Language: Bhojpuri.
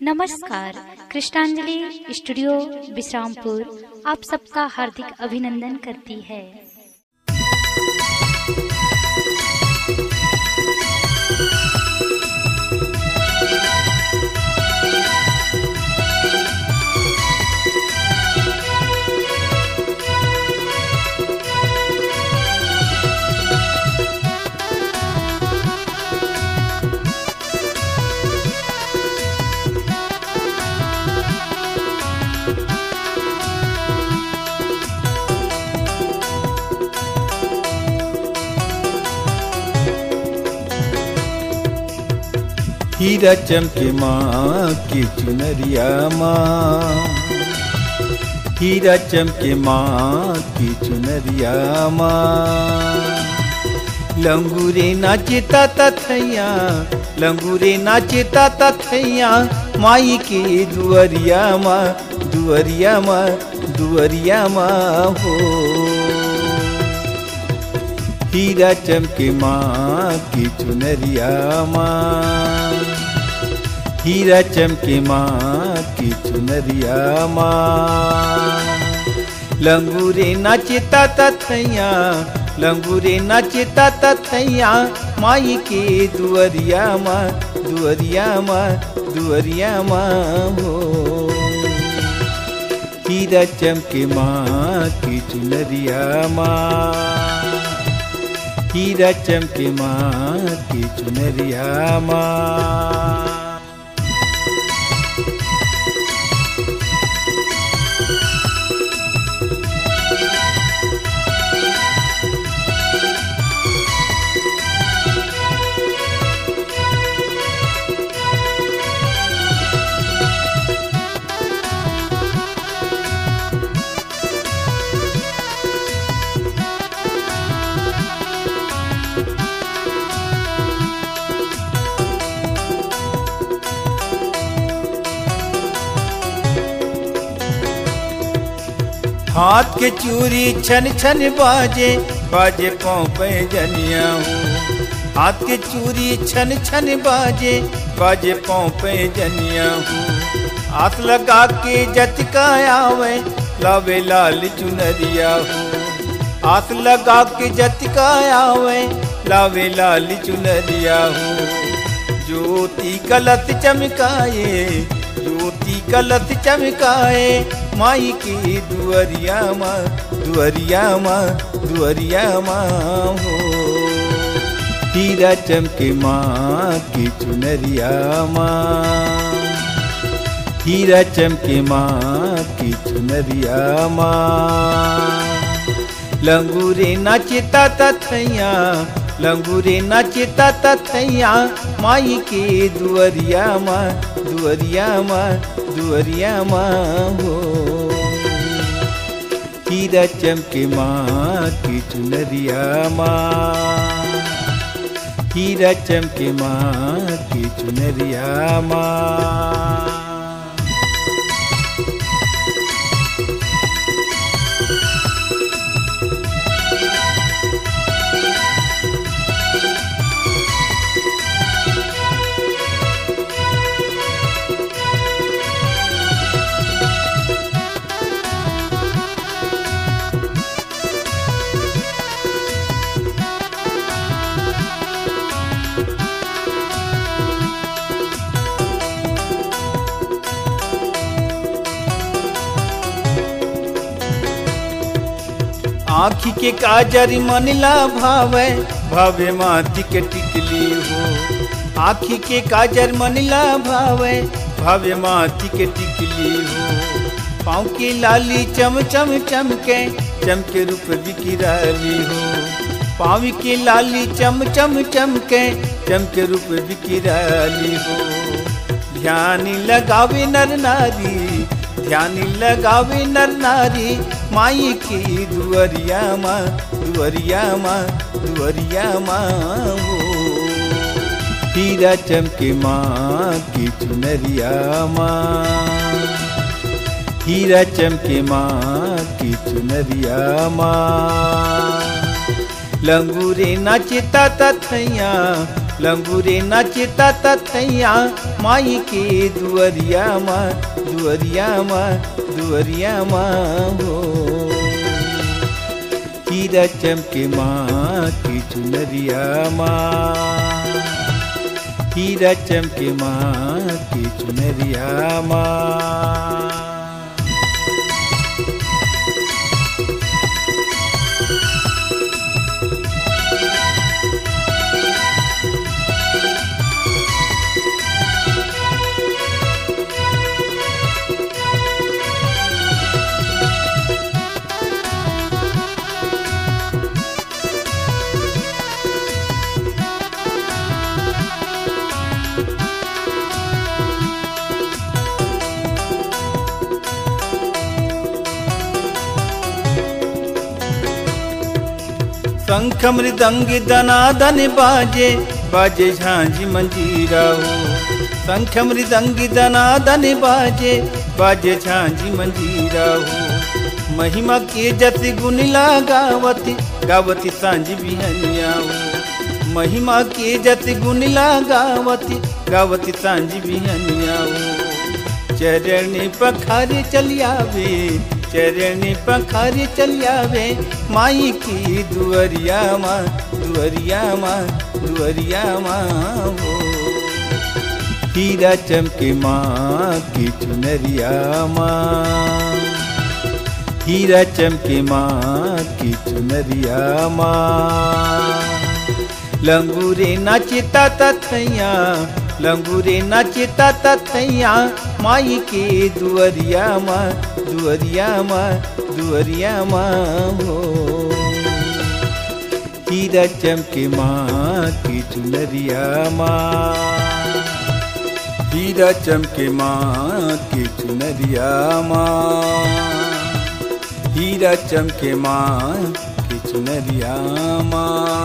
नमस्कार। कृष्णांजलि स्टूडियो विश्रामपुर आप सबका हार्दिक अभिनंदन करती है। हीरा चमके माँ की चुनरिया माँ, हीरा चमके माँ की चुनरिया माँ। लंगूरे नाचता तथैया, लंगूरे नाचता तथैया, माई के दुअरिया माँ, दुअरिया माँ, दुअरिया माँ हो। हीरा चमके माँ की चुनरिया माँ, हीरा चमके माँ की चुनरिया माँ। लंगूरे नाचता तथैया, लंगूरे नाचता तथैया, माई के दुअरिया माँ, दुअरिया माँ, दुअरिया माँ हो। हीरा चमके माँ की चुनरिया माँ, हीरा चमके माँ की चुनरिया माँ। हाथ के चूड़ी छन छन बाजे, बाजे पाँव पे जनिया हूँ। हाथ के चूड़ी छन छन बाजे, बाजे पाँव पे जनिया हूँ। हाथ लगा के जटका आवे, लावे लाल चुनरिया हूँ। हाथ लगा के जटका आवे, लावे लाल चुनरिया हूँ। ज्योति कलत चमकाए, ज्योति कलत चमकाए, माई की दुअरिया माँ, दुअरिया माँ, दुअरिया माँ हो। हीरा चमके माँ की चुनरिया माँ, हीरा चमके माँ की चुनरिया माँ। लंगूरे नाचता तथैया, लंगूरे नाचता तथैया, माई के दुअरिया माँ, दुअरिया माँ, दुअरिया माँ हो। हीरा चमके माँ की चुनरिया माँ, हीरा चमके माँ की चुनरिया माँ। आँखी के काजर मनला भावे, भावे माटी के टिकली हो। आँखी के काजर मनला भावे, भावे माटी के टिकली हो। पाँव की लाली चम चम चमके, चमके रूप बिकिराली हो। पाँव की लाली चम चम चमके, चमके रूप बिकिराली हो। ध्यान लगावे नर नारी, ध्यान लगावे नर नारी, माई की दुअरिया माँ, दुअरिया माँ, दुअरिया माँ हो। हीरा चमके माँ की चुनरिया माँ, हीरा चमके माँ की चुनरिया माँ। लंगूरे नाचता तथैया, लंगूरे नाचता तथैया माई के दुअरिया माँ दुअरिया माँ दुअरिया माँ हो। हीरा चमके माँ की चुनरिया माँ, हीरा चमके माँ की चुनरिया माँ। शंख मृदंग दनादन बाजे बाजे झांझी मंजीरा हो। शंख मृदंग दनादन बाजे बाजे झांझी मंजीरा हो। महिमा के जस गुनिला गावती गावती सांझ बिहनिया हो। महिमा के जस गुनिला गावती गावती सांझ बिहनिया हो। चरण पखारे चलियावे चरण पखारे चलियावे माई की दुअरिया माँ दुअरिया माँ दुअरिया माँ हो। हीरा चमके माँ की चुनरिया माँ, हीरा चमके माँ की चुनरिया माँ। लंगूरे नाचता तथैया लंगूरे नाचता तथैया माई के दुअरिया माँ दुअरिया माँ दुअरिया माँ हो। हीरा चमके माँ की चुनरिया माँ, हीरा चमके माँ की चुनरिया माँ, हीरा चमके माँ की चुनरिया माँ।